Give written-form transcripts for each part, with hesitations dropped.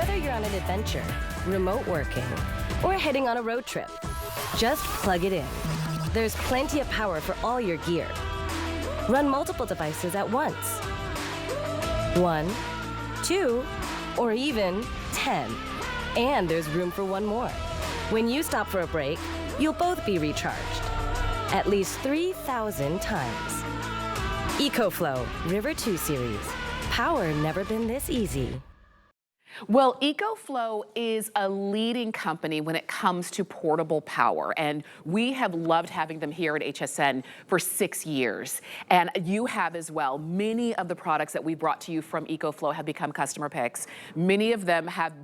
Whether you're on an adventure, remote working, or heading on a road trip, just plug it in. There's plenty of power for all your gear. Run multiple devices at once. 1, 2, or even 10. And there's room for one more. When you stop for a break, you'll both be recharged. At least 3,000 times. EcoFlow River 2 Series. Power never been this easy. Well, EcoFlow is a leading company when it comes to portable power, and we have loved having them here at HSN for 6 years. And you have as well. Many of the products that we brought to you from EcoFlow have become customer picks. Many of them have,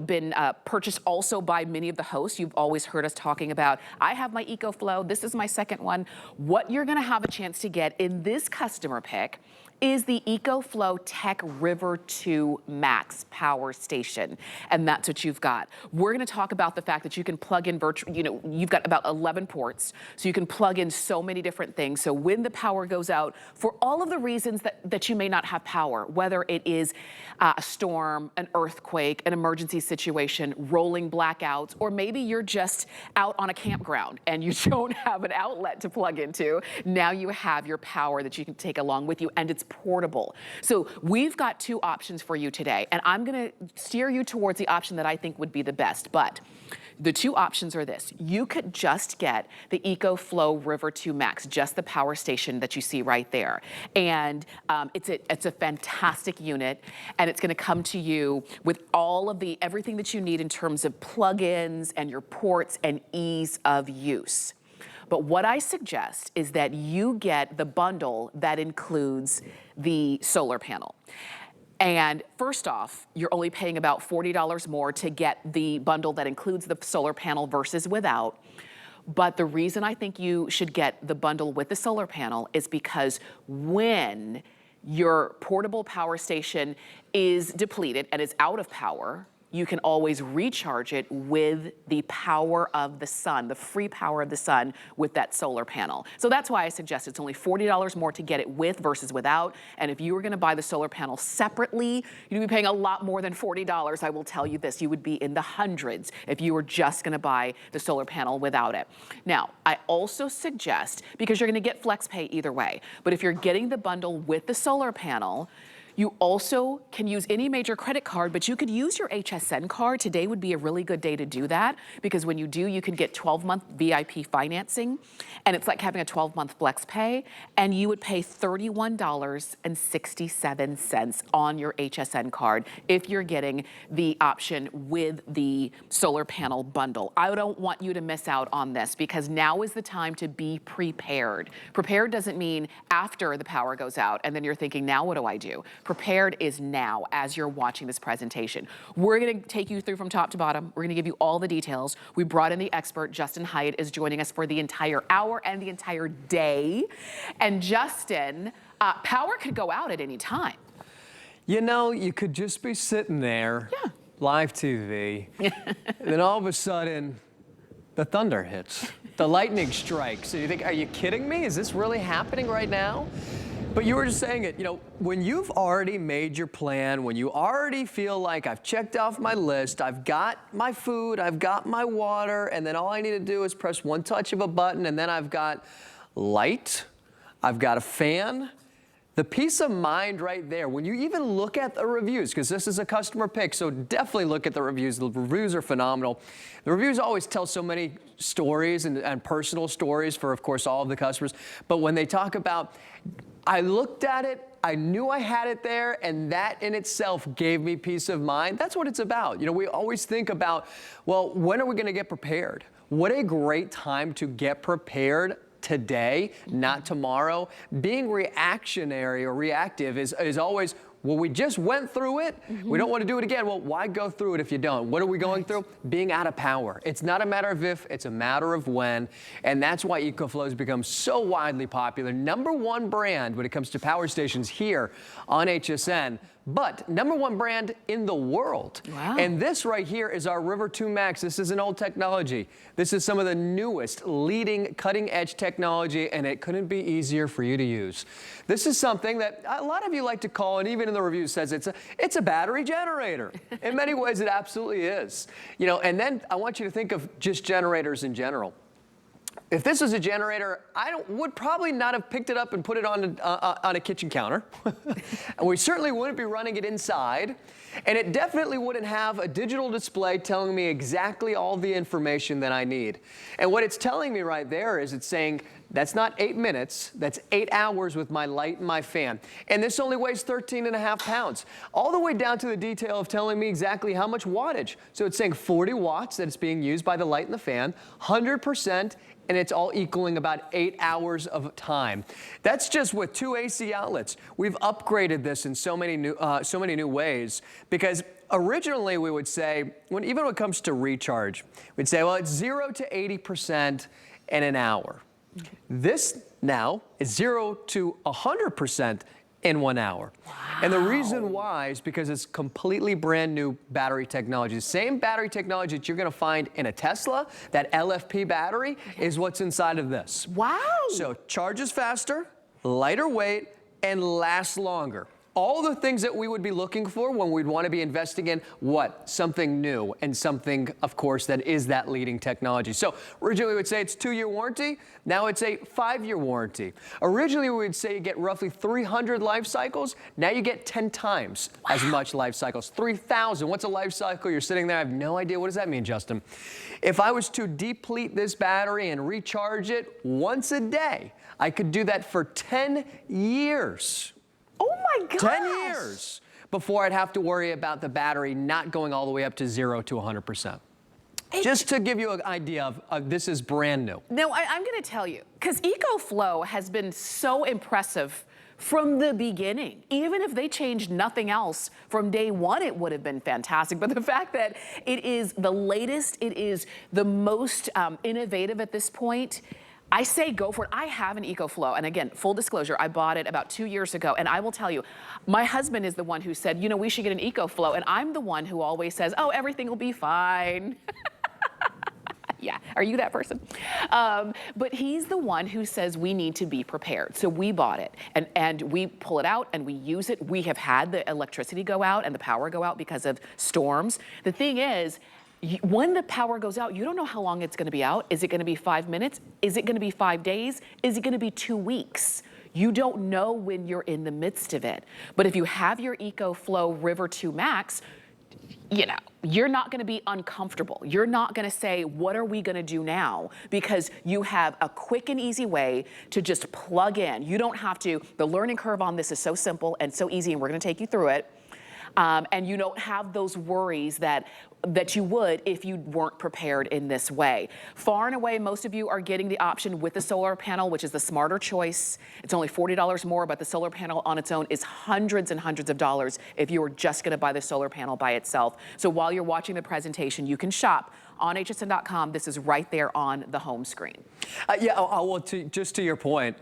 been purchased also by many of the hosts. You've always heard us talking about, I have my EcoFlow, this is my second one. What you're gonna have a chance to get in this customer pick is the EcoFlow Tech River 2 Max Power Station. And that's what you've got. We're gonna talk about the fact that you can plug in you've got about 11 ports, so you can plug in so many different things. So when the power goes out, for all of the reasons that you may not have power, whether it is a storm, an earthquake, an emergency situation, rolling blackouts, or maybe you're just out on a campground and you don't have an outlet to plug into, now you have your power that you can take along with you, and it's portable. So we've got two options for you today, and I'm gonna steer you towards the option that I think would be the best. But the two options are this. You could just get the EcoFlow River 2 Max, just the power station that you see right there. And it's a fantastic unit, and it's gonna come to you with all of everything that you need in terms of plug-ins and your ports and ease of use. But what I suggest is that you get the bundle that includes the solar panel. And first off, you're only paying about $40 more to get the bundle that includes the solar panel versus without. But the reason I think you should get the bundle with the solar panel is because when your portable power station is depleted and is out of power, you can always recharge it with the power of the sun, the free power of the sun with that solar panel. So that's why I suggest it's only $40 more to get it with versus without. And if you were gonna buy the solar panel separately, you'd be paying a lot more than $40. I will tell you this, you would be in the hundreds if you were just gonna buy the solar panel without it. Now, I also suggest, because you're gonna get flex pay either way, but if you're getting the bundle with the solar panel, you also can use any major credit card, but you could use your HSN card. Today would be a really good day to do that, because when you do, you can get 12-month VIP financing, and it's like having a 12-month flex pay, and you would pay $31.67 on your HSN card if you're getting the option with the solar panel bundle. I don't want you to miss out on this, because now is the time to be prepared. Prepared doesn't mean after the power goes out and then you're thinking, now what do I do? Prepared is now as you're watching this presentation. We're gonna take you through from top to bottom. We're gonna give you all the details. We brought in the expert. Justin Hyatt is joining us for the entire hour and the entire day. And Justin, power could go out at any time. You know, you could just be sitting there, live TV, and then all of a sudden, the thunder hits. The lightning strikes. And you think, are you kidding me? Is this really happening right now? But you were just saying it, you know, when you've already made your plan, when you already feel like I've checked off my list, I've got my food, I've got my water, and then all I need to do is press one touch of a button, and then I've got light, I've got a fan. The peace of mind right there, when you even look at the reviews, because this is a customer pick, so definitely look at the reviews. The reviews are phenomenal. The reviews always tell so many stories and personal stories for, of course, all of the customers. But when they talk about, I looked at it, I knew I had it there, and that in itself gave me peace of mind. That's what it's about. You know, we always think about, well, when are we gonna get prepared? What a great time to get prepared today, not tomorrow. Being reactionary or reactive is always, well, we just went through it. We don't want to do it again. Well, why go through it if you don't? What are we going through? Being out of power. It's not a matter of if, it's a matter of when. And that's why EcoFlow has become so widely popular. #1 brand when it comes to power stations here on HSN. But #1 brand in the world. Wow. And this right here is our River 2 Max. This is an old technology. This is some of the newest, leading, cutting-edge technology, and it couldn't be easier for you to use. This is something that a lot of you like to call, and even in the reviews says it's a battery generator. In many ways, it absolutely is. You know, and then I want you to think of just generators in general. If this was a generator, would probably not have picked it up and put it on a kitchen counter. And we certainly wouldn't be running it inside. And it definitely wouldn't have a digital display telling me exactly all the information that I need. And what it's telling me right there is it's saying, that's not 8 minutes, that's 8 hours with my light and my fan. And this only weighs 13.5 pounds. All the way down to the detail of telling me exactly how much wattage. So it's saying 40 watts that it's being used by the light and the fan, 100%, and it's all equaling about 8 hours of time. That's just with 2 AC outlets. We've upgraded this in so many new ways, because originally we would say, even when it comes to recharge, we'd say, well, it's 0 to 80% in an hour. This now is 0 to 100% in 1 hour. Wow. And the reason why is because it's completely brand new battery technology. The same battery technology that you're going to find in a Tesla, that LFP battery, is what's inside of this. Wow. So charges faster, lighter weight, and lasts longer. All the things that we would be looking for when we'd want to be investing in something new, and something, of course, that is that leading technology. So originally we would say it's 2-year warranty. Now it's a 5-year warranty. Originally we would say you get roughly 300 life cycles. Now you get 10 times as much life cycles. 3,000. What's a life cycle? You're sitting there. I have no idea. What does that mean, Justin? If I was to deplete this battery and recharge it once a day, I could do that for 10 years. Oh my gosh. 10 years before I'd have to worry about the battery not going all the way up to 0 to 100%. Just to give you an idea of this is brand new. Now, I'm going to tell you, because EcoFlow has been so impressive from the beginning. Even if they changed nothing else from day one, it would have been fantastic. But the fact that it is the latest, it is the most innovative at this point, I say go for it. I have an EcoFlow, and again, full disclosure, I bought it about 2 years ago, and I will tell you, my husband is the one who said, you know, we should get an EcoFlow, and I'm the one who always says, oh, everything will be fine. Yeah, are you that person? But he's the one who says we need to be prepared. So we bought it, and we pull it out and we use it. We have had the electricity go out and the power go out because of storms. The thing is, when the power goes out, you don't know how long it's going to be out. Is it going to be 5 minutes? Is it going to be 5 days? Is it going to be 2 weeks? You don't know when you're in the midst of it. But if you have your EcoFlow River 2 Max, you know, you're not going to be uncomfortable. You're not going to say, what are we going to do now? Because you have a quick and easy way to just plug in. You don't have to. The learning curve on this is so simple and so easy, and we're going to take you through it. And you don't have those worries that you would if you weren't prepared in this way. Far and away, most of you are getting the option with the solar panel, which is the smarter choice. It's only $40 more, but the solar panel on its own is hundreds and hundreds of dollars if you were just going to buy the solar panel by itself. So while you're watching the presentation, you can shop on hsn.com. This is right there on the home screen. Well, just to your point,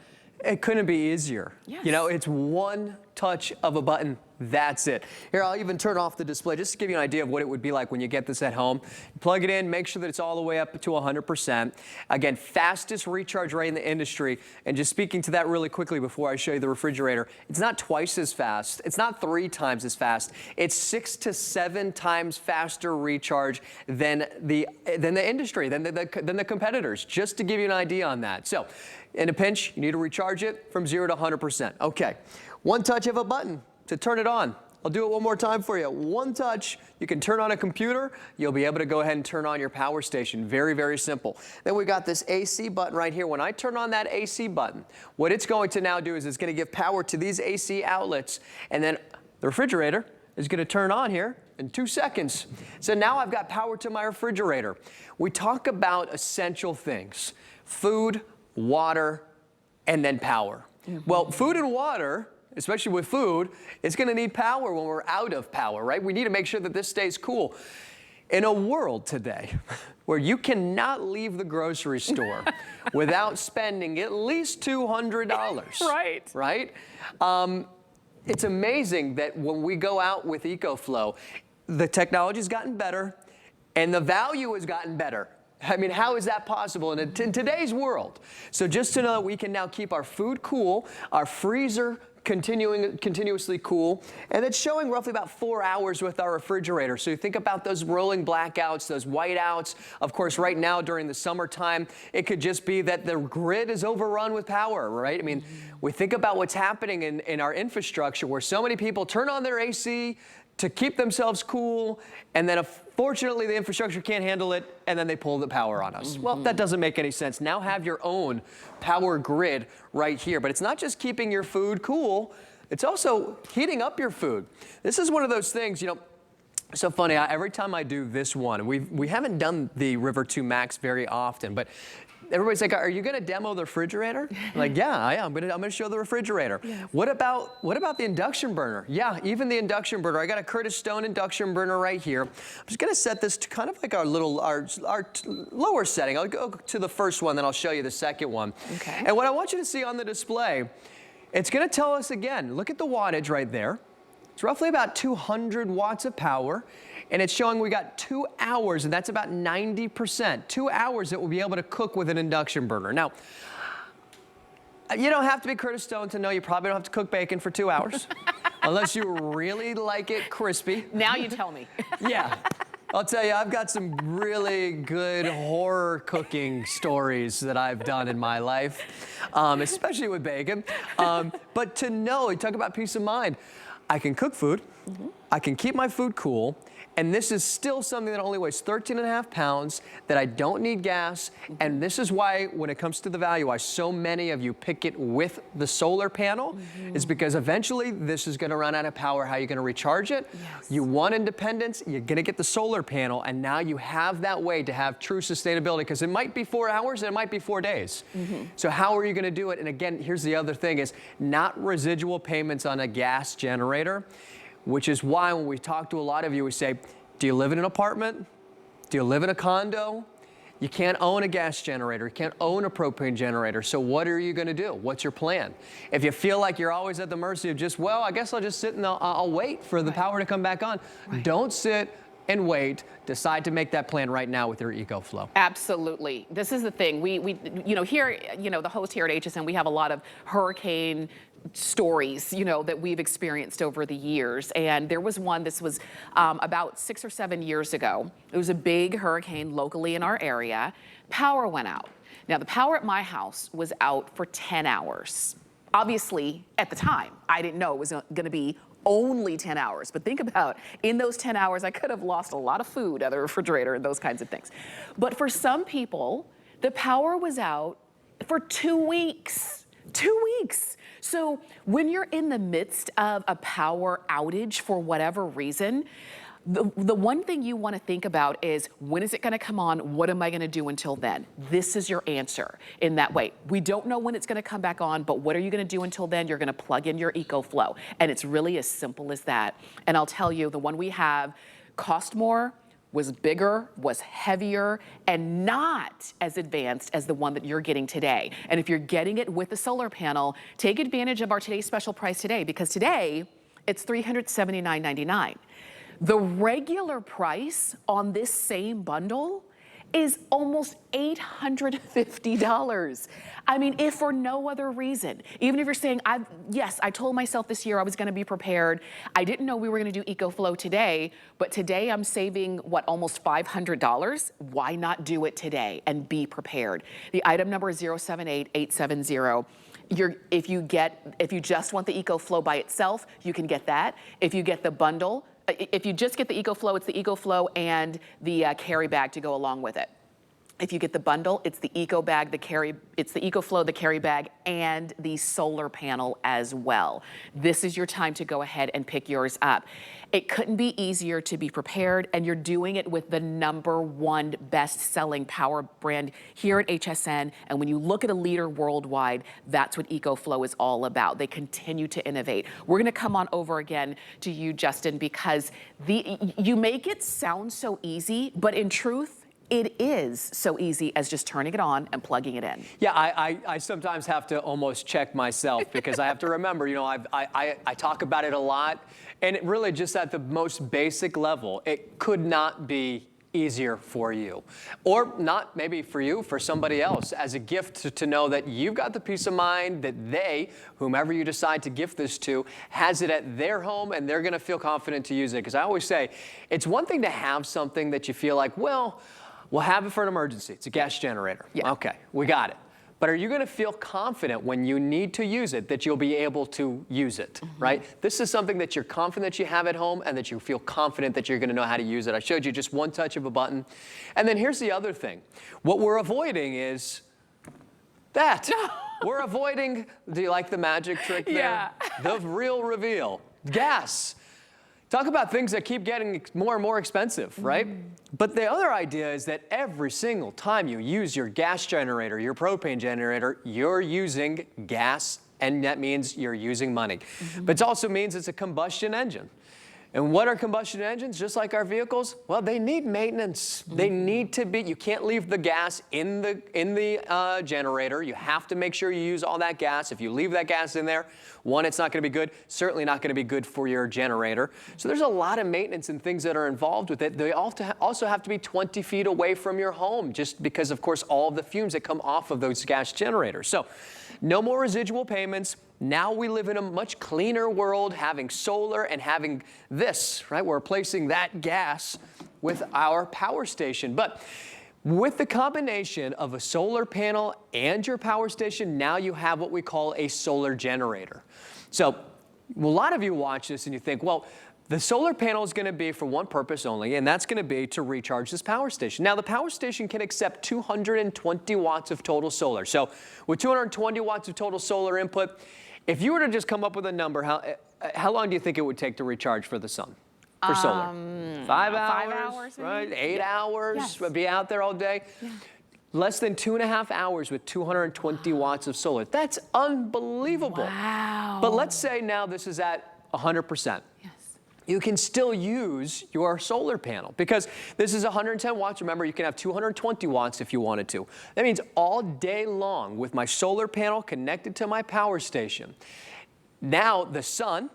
it couldn't be easier. Yes. You know, it's one touch of a button. That's it. Here, I'll even turn off the display just to give you an idea of what it would be like when you get this at home. Plug it in, make sure that it's all the way up to 100%. Again, fastest recharge rate in the industry. And just speaking to that really quickly before I show you the refrigerator, it's not twice as fast. It's not 3 times as fast. It's 6 to 7 times faster recharge than the industry, than the competitors, just to give you an idea on that. So, in a pinch, you need to recharge it from 0 to 100%. Okay, one touch of a button to turn it on. I'll do it one more time for you. One touch, you can turn on a computer. You'll be able to go ahead and turn on your power station. Very, very simple. Then we got this AC button right here. When I turn on that AC button, what it's going to now do is it's going to give power to these AC outlets, and then the refrigerator is going to turn on here in 2 seconds. So now I've got power to my refrigerator. We talk about essential things: food, water, and then power. Well, food and water, especially with food, it's going to need power when we're out of power, right? We need to make sure that this stays cool. In a world today where you cannot leave the grocery store without spending at least $200, right? It's amazing that when we go out with EcoFlow, the technology's gotten better and the value has gotten better. I mean, how is that possible in today's world? So just to know that we can now keep our food cool, our freezer continuously cool, and it's showing roughly about 4 hours with our refrigerator. So you think about those rolling blackouts, those whiteouts. Of course, right now during the summertime, it could just be that the grid is overrun with power, right? I mean, we think about what's happening in our infrastructure where so many people turn on their AC to keep themselves cool, and then unfortunately the infrastructure can't handle it, and then they pull the power on us. Well, that doesn't make any sense. Now have your own power grid right here. But it's not just keeping your food cool, it's also heating up your food. This is one of those things, you know, so funny, every time I do this one, we haven't done the River 2 Max very often, but everybody's like, are you going to demo the refrigerator? I'm like, yeah, I am. I'm going to show the refrigerator. Yes. What about the induction burner? Yeah, even the induction burner. I got a Curtis Stone induction burner right here. I'm just going to set this to kind of like our lower setting. I'll go to the first one, then I'll show you the second one. Okay. And what I want you to see on the display, it's going to tell us again, look at the wattage right there. It's roughly about 200 watts of power, and it's showing we got 2 hours, and that's about 90%. 2 hours that we'll be able to cook with an induction burner. Now, you don't have to be Curtis Stone to know you probably don't have to cook bacon for 2 hours, unless you really like it crispy. Now you tell me. Yeah. I'll tell you, I've got some really good horror cooking stories that I've done in my life, especially with bacon. But to know, you talk about peace of mind, I can cook food, I can keep my food cool, and this is still something that only weighs 13.5 pounds, that I don't need gas, and this is why, when it comes to the value, why so many of you pick it with the solar panel, is because eventually this is gonna run out of power. How are you gonna recharge it? Yes. You want independence, you're gonna get the solar panel, and now you have that way to have true sustainability, because it might be 4 hours and it might be 4 days. So how are you gonna do it? And again, here's the other thing, is not residual payments on a gas generator, which is why when we talk to a lot of you, we say, do you live in an apartment? Do you live in a condo? You can't own a gas generator. You can't own a propane generator. So what are you going to do? What's your plan? If you feel like you're always at the mercy of just, well, I guess I'll just sit and I'll wait for the power to come back on. Don't sit and wait. Decide to make that plan right now with your EcoFlow. Absolutely. This is the thing. We you know, here, you know, the host here at HSN, we have a lot of hurricane stories, you know, that we've experienced over the years. And there was one, this was about 6 or 7 years ago. It was a big hurricane locally in our area. Power went out. Now, the power at my house was out for 10 hours. Obviously, at the time, I didn't know it was going to be only 10 hours. But think about, in those 10 hours, I could have lost a lot of food out of the refrigerator and those kinds of things. But for some people, the power was out for 2 weeks. 2 weeks. So when you're in the midst of a power outage for whatever reason, the one thing you want to think about is, when is it going to come on? What am I going to do until then? This is your answer in that way. We don't know when it's going to come back on, but what are you going to do until then? You're going to plug in your EcoFlow. And it's really as simple as that. And I'll tell you, the one we have cost more, was bigger, was heavier, and not as advanced as the one that you're getting today. And if you're getting it with the solar panel, take advantage of our today's special price today, because today it's $379.99. The regular price on this same bundle is almost $850. I mean, if for no other reason, even if you're saying, yes, I told myself this year I was gonna be prepared. I didn't know we were gonna do EcoFlow today, but today I'm saving, what, almost $500? Why not do it today and be prepared? The item number is 078870. If you just want the EcoFlow by itself, you can get that. If you get the bundle, if you just get the EcoFlow, it's the EcoFlow and the carry bag to go along with it. If you get the bundle, it's the Eco bag, it's the EcoFlow, the carry bag, and the solar panel as well. This is your time to go ahead and pick yours up. It couldn't be easier to be prepared, and you're doing it with the #1 best-selling power brand here at HSN. And when you look at a leader worldwide, that's what EcoFlow is all about. They continue to innovate. We're gonna come on over again to you, Justin, because you make it sound so easy, but in truth, it is so easy as just turning it on and plugging it in. Yeah, I sometimes have to almost check myself, because I have to remember, you know, I talk about it a lot, and it really just at the most basic level, it could not be easier for you. Or not maybe for you, for somebody else, as a gift to know that you've got the peace of mind that they, whomever you decide to gift this to, has it at their home and they're gonna feel confident to use it. Because I always say, it's one thing to have something that you feel like, well, we'll have it for an emergency. It's a gas generator. Yeah. Okay, we got it. But are you going to feel confident when you need to use it that you'll be able to use it, right? This is something that you're confident that you have at home and that you feel confident that you're going to know how to use it. I showed you just one touch of a button. And then here's the other thing. What we're avoiding is that. We're avoiding, do you like the magic trick there? Yeah. The real reveal. Gas. Talk about things that keep getting more and more expensive, right? But the other idea is that every single time you use your gas generator, your propane generator, you're using gas, and that means you're using money. But it also means it's a combustion engine. And what are combustion engines? Just like our vehicles, well, they need maintenance. They need to be, you can't leave the gas in the generator. You have to make sure you use all that gas. If you leave that gas in there, one, it's not gonna be good, certainly not gonna be good for your generator. So there's a lot of maintenance and things that are involved with it. They also have to be 20 feet away from your home, just because, of course, all of the fumes that come off of those gas generators. So no more residual payments. Now we live in a much cleaner world, having solar and having this, right? We're replacing that gas with our power station. But with the combination of a solar panel and your power station, now you have what we call a solar generator. So a lot of you watch this and you think, well, the solar panel is going to be for one purpose only, and that's going to be to recharge this power station. Now, the power station can accept 220 watts of total solar. So with 220 watts of total solar input, if you were to just come up with a number, how long do you think it would take to recharge for the sun, for solar? 5 hours, 5 hours, maybe? right? 8 hours, Yes. be out there all day. Yeah. Less than 2.5 hours with 220 watts of solar. That's unbelievable. Wow. But let's say now this is at 100%. Yes. You can still use your solar panel because this is 110 watts. Remember, you can have 220 watts if you wanted to. That means all day long with my solar panel connected to my power station. Now the sun,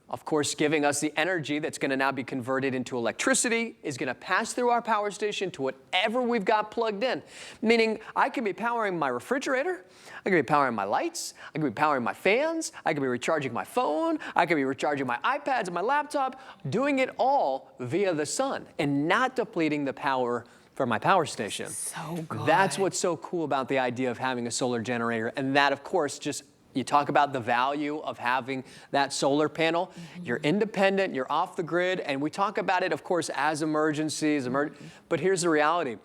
of course, giving us the energy that's going to now be converted into electricity, is going to pass through our power station to whatever we've got plugged in. Meaning I can be powering my refrigerator, I can be powering my lights, I can be powering my fans, I can be recharging my phone, I can be recharging my iPads and my laptop, doing it all via the sun and not depleting the power for my power station. So good. That's what's so cool about the idea of having a solar generator. And that, of course, just you talk about the value of having that solar panel. You're independent, you're off the grid, and we talk about it, of course, as emergencies. But here's the reality.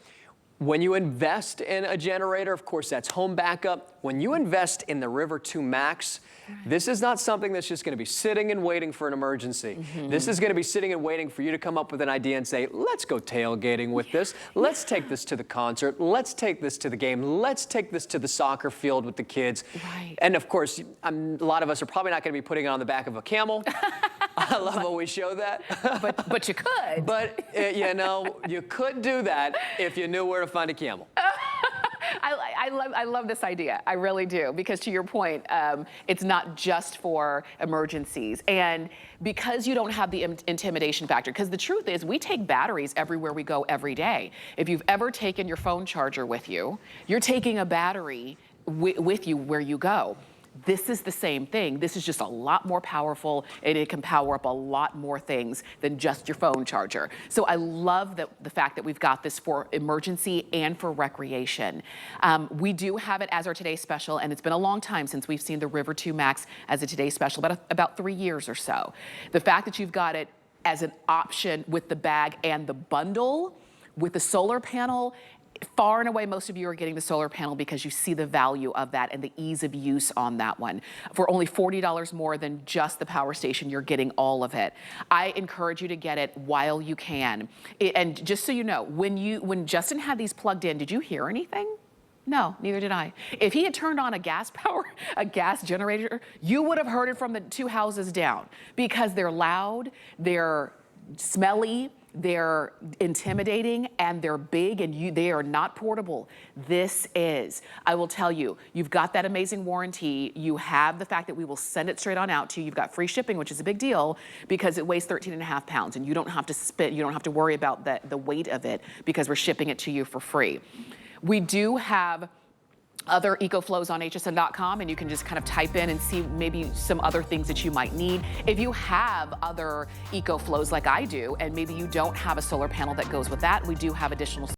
When you invest in a generator, of course, that's home backup. When you invest in the River 2 Max, this is not something that's just going to be sitting and waiting for an emergency. This is going to be sitting and waiting for you to come up with an idea and say, let's go tailgating with this. Let's take this to the concert. Let's take this to the game. Let's take this to the soccer field with the kids. Right. And of course, a lot of us are probably not going to be putting it on the back of a camel. I love how we show that. But you could. But, you know, you could do that if you knew where to find a camel. I love this idea. I really do. Because to your point, it's not just for emergencies. And because you don't have the intimidation factor, because the truth is we take batteries everywhere we go every day. If you've ever taken your phone charger with you, you're taking a battery with you where you go. This is the same thing. This is just a lot more powerful, and it can power up a lot more things than just your phone charger. So I love the fact that we've got this for emergency and for recreation. We do have it as our Today Special, and it's been a long time since we've seen the River 2 Max as a Today Special, about 3 years or so. The fact that you've got it as an option with the bag and the bundle with the solar panel, far and away, most of you are getting the solar panel because you see the value of that and the ease of use on that one. For only $40 more than just the power station, you're getting all of it. I encourage you to get it while you can. And just so you know, when Justin had these plugged in, did you hear anything? No, neither did I. If he had turned on a gas generator, you would have heard it from the 2 houses down because they're loud, they're smelly, they're intimidating and they're big and they are not portable. This is. I will tell you, you've got that amazing warranty. You have the fact that we will send it straight on out to you. You've got free shipping, which is a big deal because it weighs 13.5 pounds and you don't have to worry about the weight of it because we're shipping it to you for free. We do have other EcoFlows on hsn.com, and you can just kind of type in and see maybe some other things that you might need. If you have other EcoFlows like I do, and maybe you don't have a solar panel that goes with that, we do have additional